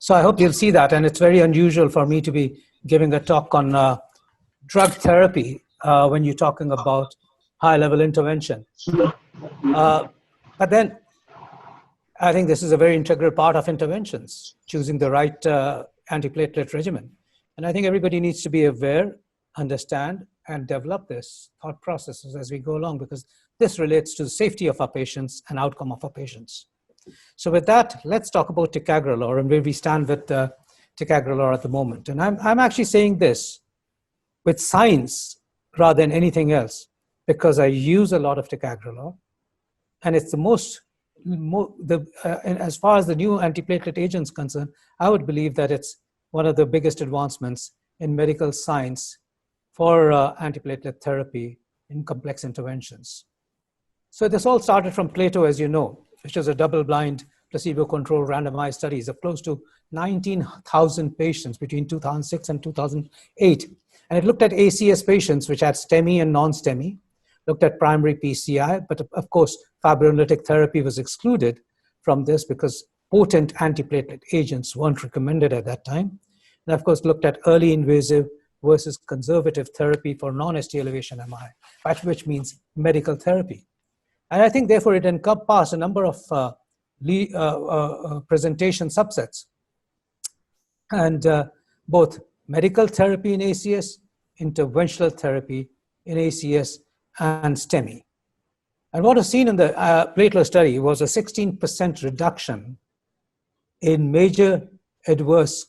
So I hope you'll see that. And it's very unusual for me to be giving a talk on drug therapy when you're talking about high-level intervention. But then I think this is a very integral part of interventions, choosing the right antiplatelet regimen. And I think everybody needs to be aware, understand, and develop this thought processes as we go along, because this relates to the safety of our patients and outcome of our patients. So with that, let's talk about ticagrelor and where we stand with ticagrelor at the moment. And I'm actually saying this with science rather than anything else, because I use a lot of ticagrelor, and it's the as far as the new antiplatelet agents concerned, I would believe that it's one of the biggest advancements in medical science for antiplatelet therapy in complex interventions. So this all started from Plato, as you know, which was a double-blind, placebo-controlled randomized studies of close to 19,000 patients between 2006 and 2008. And it looked at ACS patients, which had STEMI and non-STEMI, looked at primary PCI, but of course, fibrinolytic therapy was excluded from this because potent antiplatelet agents weren't recommended at that time. And of course, looked at early invasive versus conservative therapy for non-ST elevation MI, which means medical therapy. And I think, therefore, it encompassed a number of presentation subsets. And both medical therapy in ACS, interventional therapy in ACS, and STEMI. And what was seen in the platelet study was a 16% reduction in major adverse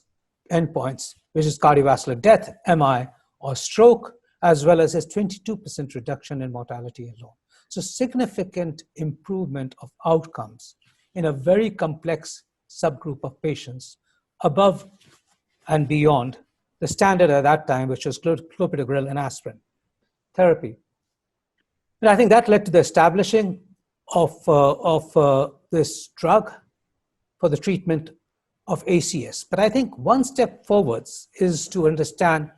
endpoints, which is cardiovascular death, MI, or stroke, as well as a 22% reduction in mortality alone. So significant improvement of outcomes in a very complex subgroup of patients above and beyond the standard at that time, which was clopidogrel and aspirin therapy. And I think that led to the establishing of this drug for the treatment of ACS. But I think one step forwards is to understand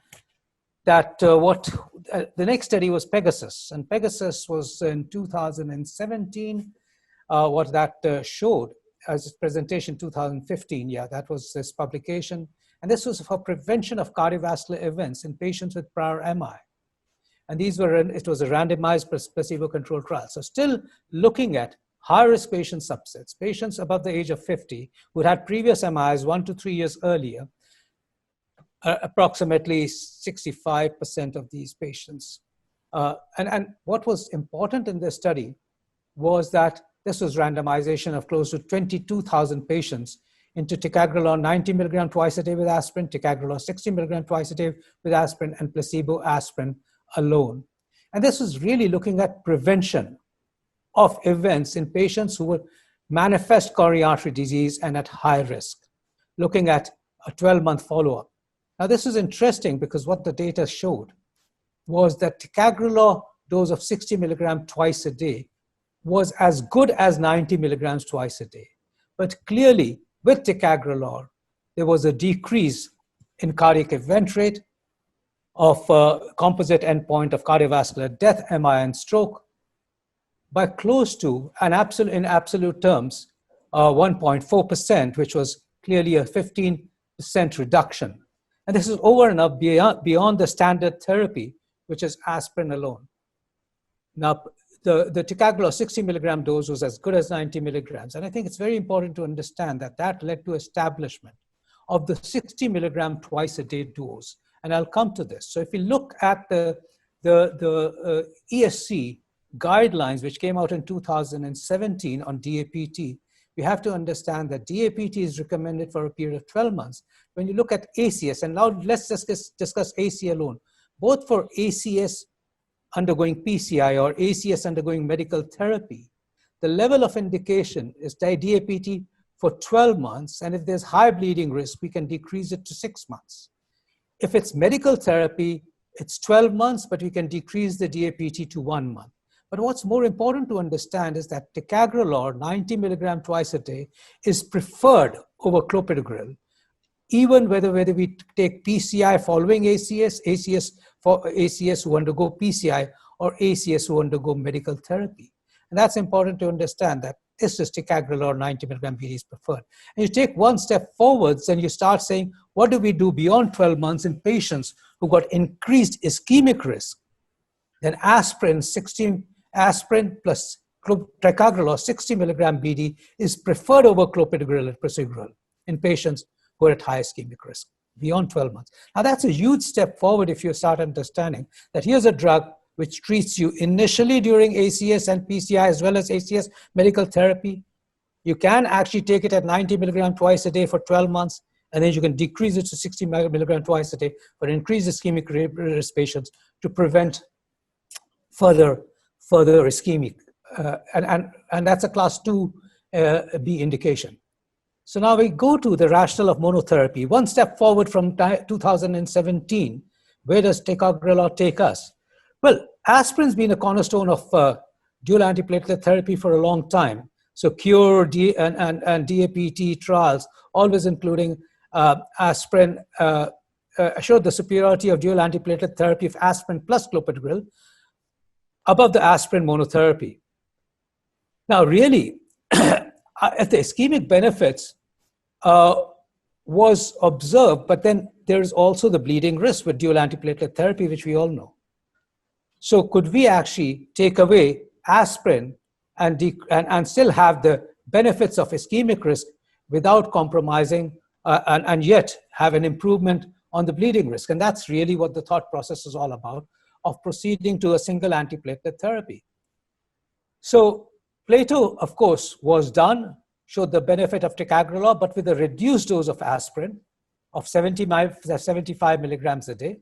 that the next study was Pegasus. And Pegasus was in 2017. What that showed as a presentation 2015, that was this publication. And this was for prevention of cardiovascular events in patients with prior MI. And it was a randomized placebo-controlled trial. So still looking at high-risk patient subsets, patients above the age of 50 who had previous MIs 1 to 3 years earlier, approximately 65% of these patients. And what was important in this study was that this was randomization of close to 22,000 patients into ticagrelor 90 milligram twice a day with aspirin, ticagrelor 60 milligram twice a day with aspirin, and placebo aspirin alone. And this was really looking at prevention of events in patients who would manifest coronary artery disease and at high risk, looking at a 12-month follow-up. Now, this is interesting because what the data showed was that ticagrelor dose of 60 milligram twice a day was as good as 90 milligrams twice a day. But clearly, with ticagrelor, there was a decrease in cardiac event rate of composite endpoint of cardiovascular death, MI, and stroke by close to, in absolute terms, 1.4%, which was clearly a 15% reduction. And this is over and up beyond the standard therapy, which is aspirin alone. Now, the ticagrelor 60 milligram dose was as good as 90 milligrams. And I think it's very important to understand that that led to establishment of the 60 milligram twice a day dose. And I'll come to this. So if you look at the ESC guidelines, which came out in 2017 on DAPT, we have to understand that DAPT is recommended for a period of 12 months. When you look at ACS, and now let's discuss AC alone, both for ACS undergoing PCI or ACS undergoing medical therapy, the level of indication is DAPT for 12 months. And if there's high bleeding risk, we can decrease it to 6 months. If it's medical therapy, it's 12 months, but we can decrease the DAPT to 1 month. But what's more important to understand is that ticagrelor 90 milligram twice a day is preferred over clopidogrel, even whether we take PCI following ACS, ACS for ACS who undergo PCI, or ACS who undergo medical therapy. And that's important to understand that this is ticagrelor 90 milligram BD is preferred. And you take one step forwards and you start saying, what do we do beyond 12 months in patients who got increased ischemic risk? Then aspirin plus ticagrelor 60 milligram BD is preferred over clopidogrel and prasugrel in patients who are at high ischemic risk beyond 12 months. Now that's a huge step forward if you start understanding that here's a drug which treats you initially during ACS and PCI as well as ACS medical therapy. You can actually take it at 90 milligram twice a day for 12 months, and then you can decrease it to 60 milligram twice a day for increased ischemic risk patients to prevent further ischemic. And that's a class 2B indication. So now we go to the rationale of monotherapy. One step forward from 2017, where does ticagrelor take us? Well, aspirin's been a cornerstone of dual antiplatelet therapy for a long time. So CURE and DAPT trials, always including aspirin, showed the superiority of dual antiplatelet therapy of aspirin plus clopidogrel above the aspirin monotherapy. Now, really, if the ischemic benefits was observed, but then there's also the bleeding risk with dual antiplatelet therapy, which we all know. So could we actually take away aspirin and still have the benefits of ischemic risk without compromising and yet have an improvement on the bleeding risk? And that's really what the thought process is all about, of proceeding to a single antiplatelet therapy. So Plato, of course, was done, showed the benefit of ticagrelor, but with a reduced dose of aspirin of 75 milligrams a day.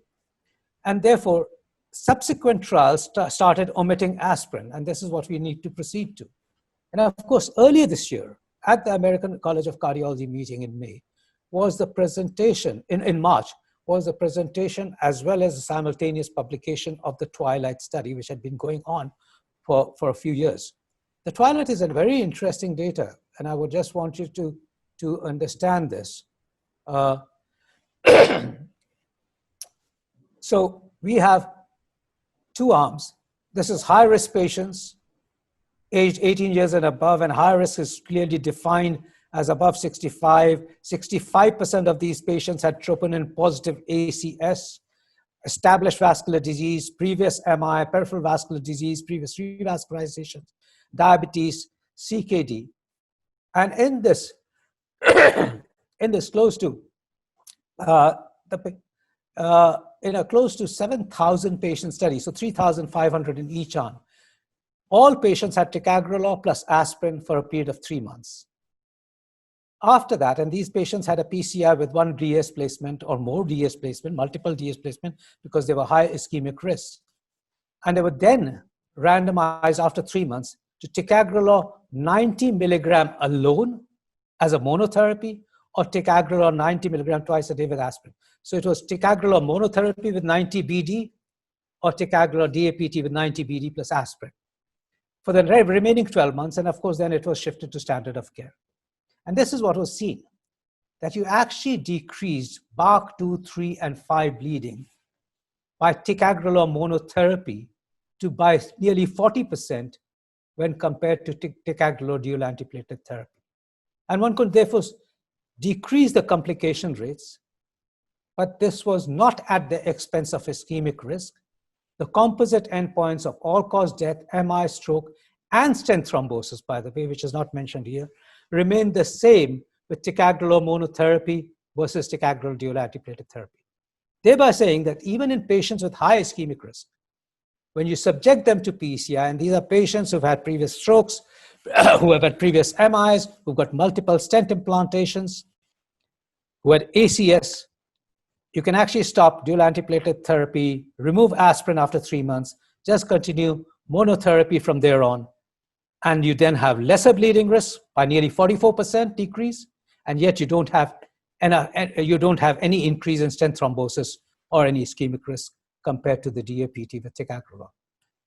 And therefore, subsequent trials started omitting aspirin, and this is what we need to proceed to. And of course, earlier this year, at the American College of Cardiology meeting in May, was the presentation, in March, was the presentation as well as the simultaneous publication of the Twilight study, which had been going on for a few years. The Twilight is a very interesting data, and I would just want you to understand this. So we have two arms. This is high-risk patients, aged 18 years and above, and high risk is clearly defined as above 65. 65% of these patients had troponin-positive ACS, established vascular disease, previous MI, peripheral vascular disease, previous revascularization, diabetes, CKD. And in this, close to in a close to 7,000 patient study, so 3,500 in each arm, all patients had ticagrelor plus aspirin for a period of 3 months. After that, and these patients had a PCI with one DS placement or more DS placement, multiple DS placement, because they were high ischemic risk. And they were then randomized after 3 months to ticagrelor 90 milligram alone as a monotherapy, or ticagrelor 90 milligram twice a day with aspirin. So it was ticagrelor monotherapy with 90 BD, or ticagrelor DAPT with 90 BD plus aspirin for the remaining 12 months. And of course, then it was shifted to standard of care. And this is what was seen, that you actually decreased BARC 2, 3, and 5 bleeding by ticagrelor monotherapy to by nearly 40% when compared to ticagrelor dual antiplatelet therapy. And one could therefore decrease the complication rates, but this was not at the expense of ischemic risk. The composite endpoints of all-cause death, MI, stroke, and stent thrombosis, by the way, which is not mentioned here, remain the same with ticagrelor monotherapy versus ticagrelor dual antiplatelet therapy. Thereby saying that even in patients with high ischemic risk, when you subject them to PCI, and these are patients who've had previous strokes, who have had previous MIs, who've got multiple stent implantations, who had ACS, you can actually stop dual antiplatelet therapy, remove aspirin after 3 months, just continue monotherapy from there on. And you then have lesser bleeding risk by nearly 44% decrease, and yet you don't have any increase in stent thrombosis or any ischemic risk compared to the DAPT with ticagrelor.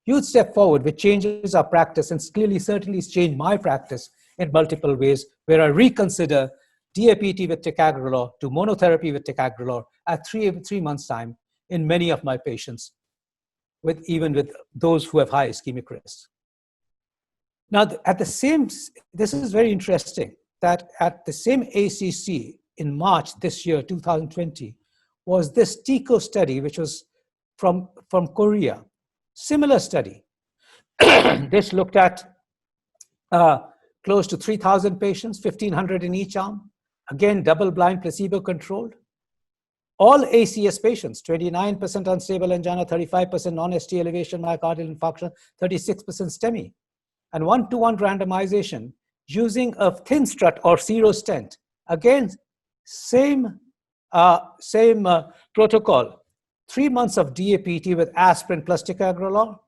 Huge step forward, which changes our practice, and clearly certainly has changed my practice in multiple ways, where I reconsider DAPT with ticagrelor to monotherapy with ticagrelor at 3 months' time in many of my patients, even with those who have high ischemic risk. Now, this is very interesting, that at the same ACC in March this year, 2020, was this TICO study, which was from Korea. Similar study. This looked at close to 3,000 patients, 1,500 in each arm. Again, double-blind, placebo-controlled. All ACS patients, 29% unstable angina, 35% non-ST elevation, myocardial infarction, 36% STEMI. And 1-to-1 randomization using a thin strut or zero stent. Again, same protocol. 3 months of DAPT with aspirin plus ticagrelor,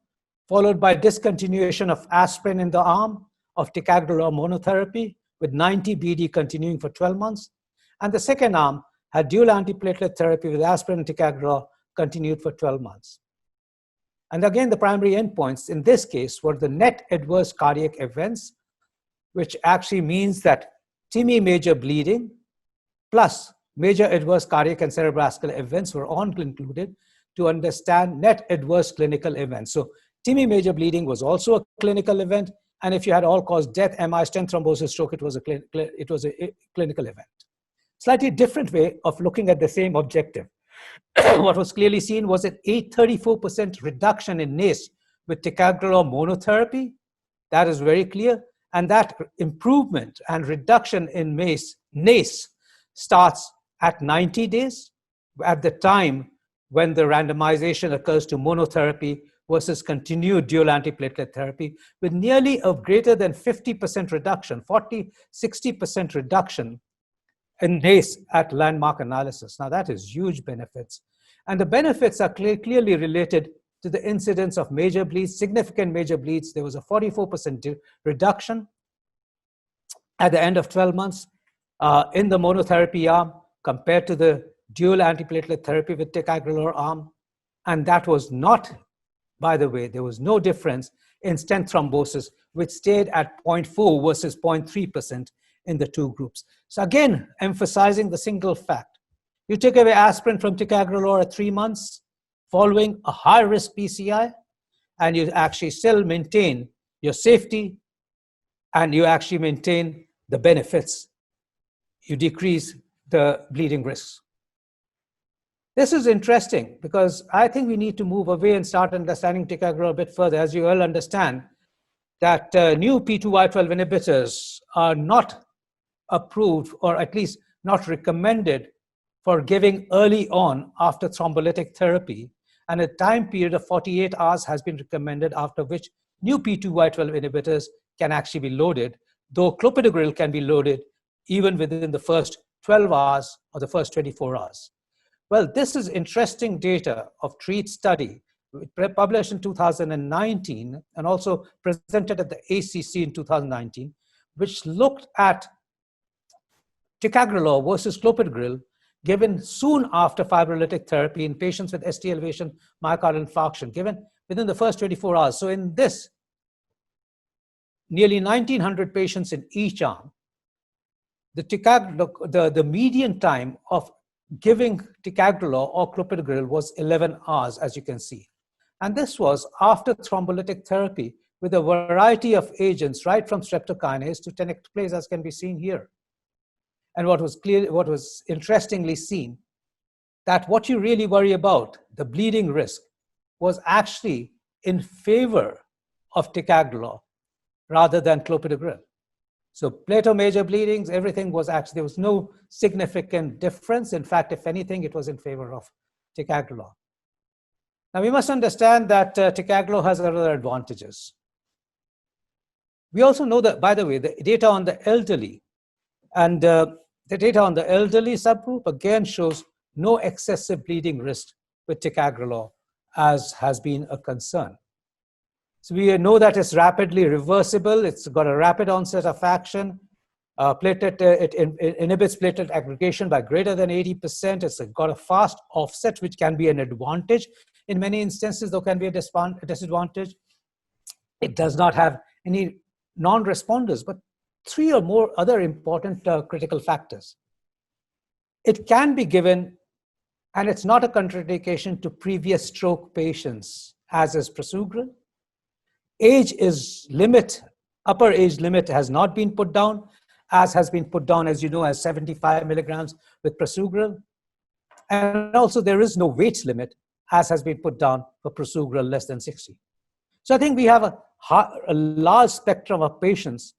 followed by discontinuation of aspirin in the arm of ticagrelor monotherapy with 90 BD continuing for 12 months. And the second arm had dual antiplatelet therapy with aspirin and ticagrelor continued for 12 months. And again, the primary endpoints in this case were the net adverse cardiac events, which actually means that TIMI major bleeding plus major adverse cardiac and cerebrovascular events were all included to understand net adverse clinical events. So TIMI major bleeding was also a clinical event. And if you had all-cause death, MI, stent thrombosis, stroke, it was a clinical event. Slightly different way of looking at the same objective. What was clearly seen was an 834% reduction in NACE with ticagrelor monotherapy. That is very clear. And that improvement and reduction in NACE starts at 90 days, at the time when the randomization occurs to monotherapy versus continued dual antiplatelet therapy, with nearly a greater than 50% reduction, 60% reduction in NACE at landmark analysis. Now that is huge benefits. And the benefits are clearly related to the incidence of major bleeds, significant major bleeds. There was a 44% reduction at the end of 12 months in the monotherapy arm compared to the dual antiplatelet therapy with ticagrelor arm. And that was not, by the way, there was no difference in stent thrombosis, which stayed at 0.4 versus 0.3% in the two groups. So again, emphasizing the single fact. You take away aspirin from ticagrelor at 3 months following a high-risk PCI, and you actually still maintain your safety, and you actually maintain the benefits. You decrease the bleeding risks. This is interesting because I think we need to move away and start understanding ticagrelor a bit further. As you all understand, that new P2Y12 inhibitors are not approved, or at least not recommended, for giving early on after thrombolytic therapy, and a time period of 48 hours has been recommended, after which new P2Y12 inhibitors can actually be loaded, though clopidogrel can be loaded even within the first 12 hours or the first 24 hours. Well, this is interesting data of TREAT study, published in 2019 and also presented at the ACC in 2019, which looked at ticagrelor versus clopidogrel given soon after fibrolytic therapy in patients with ST elevation myocardial infarction, given within the first 24 hours. So in this, nearly 1,900 patients in each arm, the median time of giving ticagrelor or clopidogrel was 11 hours, as you can see. And this was after thrombolytic therapy with a variety of agents, right from streptokinase to tenecteplase, as can be seen here. And what was interestingly seen, that what you really worry about, the bleeding risk, was actually in favor of ticagrelor rather than clopidogrel. So Plato major bleedings, everything was actually, there was no significant difference. In fact, if anything, it was in favor of ticagrelor. Now we must understand that ticagrelor has other advantages. We also know that, by the way, the data on the elderly and the data on the elderly subgroup again shows no excessive bleeding risk with ticagrelor, as has been a concern. So we know that it's rapidly reversible. It's got a rapid onset of action. It inhibits platelet aggregation by greater than 80%. It's got a fast offset, which can be an advantage in many instances, though can be a disadvantage. It does not have any non-responders, but 3 or more other important critical factors. It can be given, and it's not a contraindication to previous stroke patients, as is prasugrel. Age is limit upper age limit has not been put down, as has been put down, as you know, as 75 milligrams with prasugrel. And also there is no weight limit, as has been put down for prasugrel less than 60. So I think we have a large spectrum of patients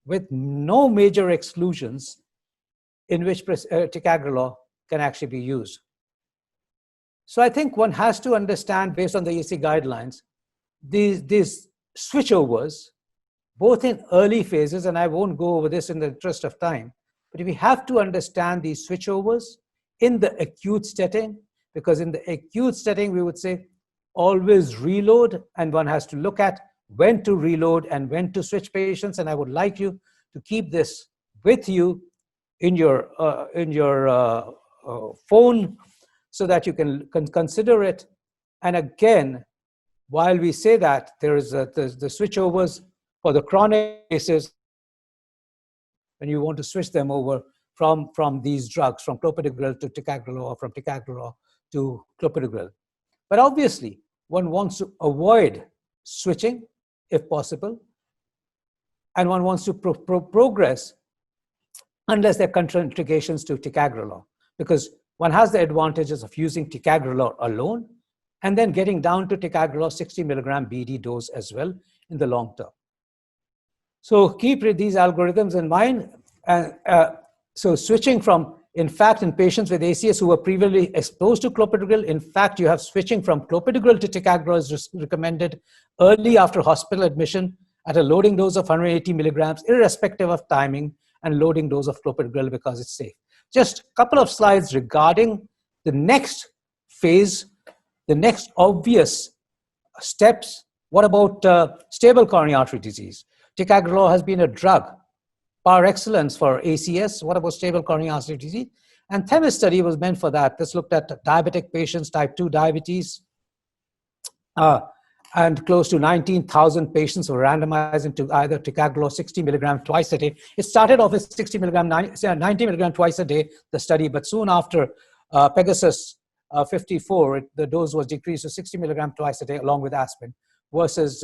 with no major exclusions in which ticagrelor can actually be used. So I think one has to understand, based on the EC guidelines, these switchovers, both in early phases, and I won't go over this in the interest of time, but we have to understand these switchovers in the acute setting, because in the acute setting, we would say always reload, and one has to look at when to reload and when to switch patients. And I would like you to keep this with you in your phone so that you can consider it. And again, while we say that, there is the switchovers for the chronic cases, when you want to switch them over from these drugs, from clopidogrel to ticagrelor, or from ticagrelor to clopidogrel. But obviously, one wants to avoid switching if possible, and one wants to progress unless there are contraindications to ticagrelor, because one has the advantages of using ticagrelor alone and then getting down to ticagrelor 60 milligram BD dose as well in the long term. So keep these algorithms in mind. So switching from, in fact, in patients with ACS who were previously exposed to clopidogrel, in fact, you have switching from clopidogrel to ticagrelor is recommended early after hospital admission at a loading dose of 180 milligrams, irrespective of timing, and loading dose of clopidogrel because it's safe. Just a couple of slides regarding the next phase, the next obvious steps. What about stable coronary artery disease? Ticagrelor has been a drug par excellence for ACS. What about stable coronary artery disease? And Themis study was meant for that. This looked at diabetic patients, type 2 diabetes, and close to 19,000 patients were randomized into either ticagrelor 60 milligram twice a day. It started off with 60 milligram, 90 milligram twice a day, the study, but soon after Pegasus 54, the dose was decreased to 60 milligram twice a day along with aspirin versus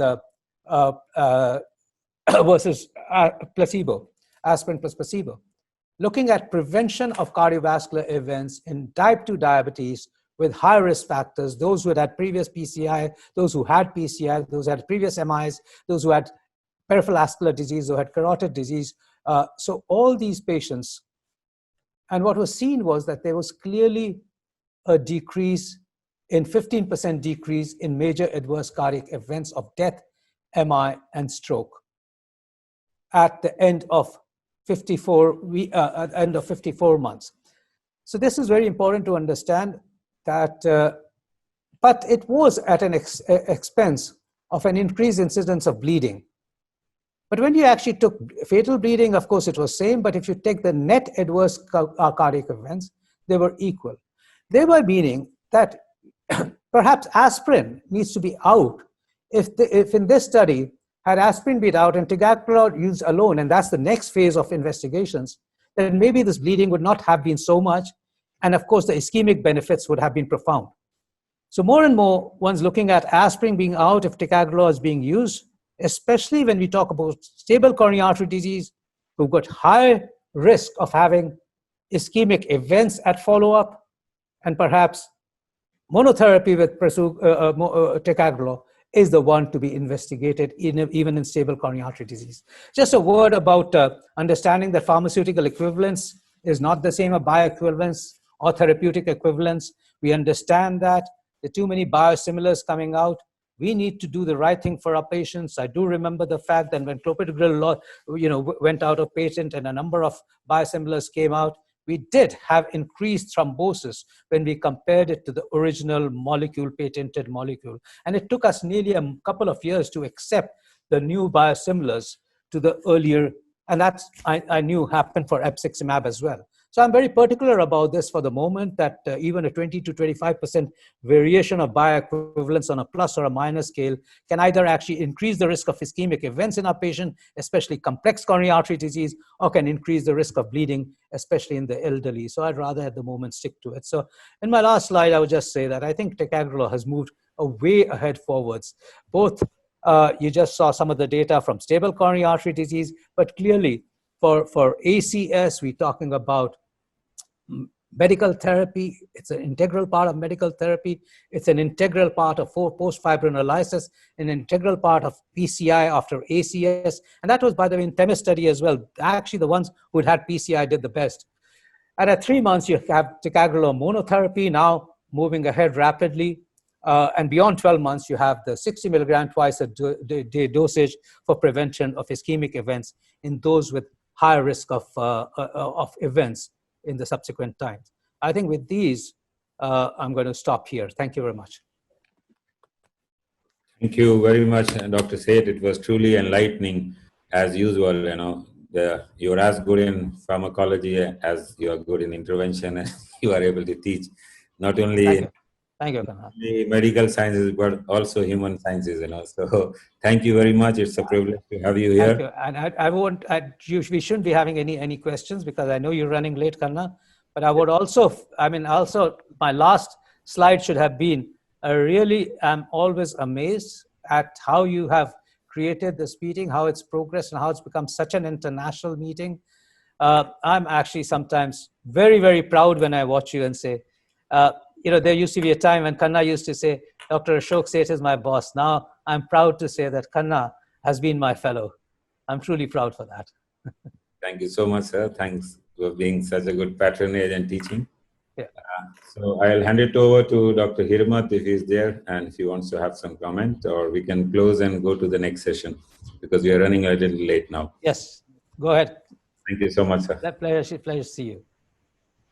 placebo, aspirin plus placebo. Looking at prevention of cardiovascular events in type 2 diabetes with high risk factors, those who had had previous PCI, those who had PCI, those who had previous MIs, those who had peripheral vascular disease, who had carotid disease. So all these patients, and what was seen was that there was clearly a decrease in 15% decrease in major adverse cardiac events of death, MI, and stroke at the end of 54 months. So this is very important to understand that, but it was at an expense of an increased incidence of bleeding. But when you actually took fatal bleeding, of course, it was same, but if you take the net adverse cardiac events, they were equal. Thereby meaning that perhaps aspirin needs to be out. If in this study, had aspirin been out and ticagrelor used alone, and that's the next phase of investigations, then maybe this bleeding would not have been so much. And of course, the ischemic benefits would have been profound. So more and more, one's looking at aspirin being out if ticagrelor is being used, especially when we talk about stable coronary artery disease, who've got high risk of having ischemic events at follow-up, and perhaps monotherapy with ticagrelor is the one to be investigated even in stable coronary artery disease. Just a word about understanding that pharmaceutical equivalence is not the same as bioequivalence or therapeutic equivalence. We understand that there are too many biosimilars coming out. We need to do the right thing for our patients. I do remember the fact that when clopidogrel went out of patent and a number of biosimilars came out, we did have increased thrombosis when we compared it to the original molecule, patented molecule. And it took us nearly a couple of years to accept the new biosimilars to the earlier, and that's, I knew happened for epciximab as well. So I'm very particular about this for the moment, that even a 20 to 25% variation of bioequivalence on a plus or a minus scale can either actually increase the risk of ischemic events in our patient, especially complex coronary artery disease, or can increase the risk of bleeding, especially in the elderly. So I'd rather at the moment stick to it. So in my last slide, I would just say that I think ticagrelor has moved a way ahead forwards, both You just saw some of the data from stable coronary artery disease, but clearly for ACS, we're talking about medical therapy. It's an integral part of medical therapy. It's an integral part of post-fibrinolysis, an integral part of PCI after ACS. And that was, by the way, in THEMIS study as well. Actually, the ones who had PCI did the best. And at 3 months, you have ticagrelor monotherapy now moving ahead rapidly. And beyond 12 months, you have the 60 milligram twice a day dosage for prevention of ischemic events in those with higher risk of events in the subsequent times. I think with these, I'm going to stop here. Thank you very much. Thank you very much, Dr. Seth. It was truly enlightening as usual. You know, you're as good in pharmacology as you are good in intervention, and you are able to teach not only Thank you, Khanna. Medical sciences, but also human sciences, you know. So thank you very much. It's a privilege to have you here. Thank you. And we shouldn't be having any questions because I know you're running late, Khanna. But I would also, my last slide should have been, I really am always amazed at how you have created this meeting, how it's progressed and how it's become such an international meeting. I'm actually sometimes very, very proud when I watch you and say, there used to be a time when Khanna used to say, Dr. Ashok Seth is my boss. Now I'm proud to say that Khanna has been my fellow. I'm truly proud for that. Thank you so much, sir. Thanks for being such a good patronage and teaching. Yeah. So I'll hand it over to Dr. Hirmat if he's there and if he wants to have some comment, or we can close and go to the next session because we are running a little late now. Yes, go ahead. Thank you so much, sir. Pleasure to see you.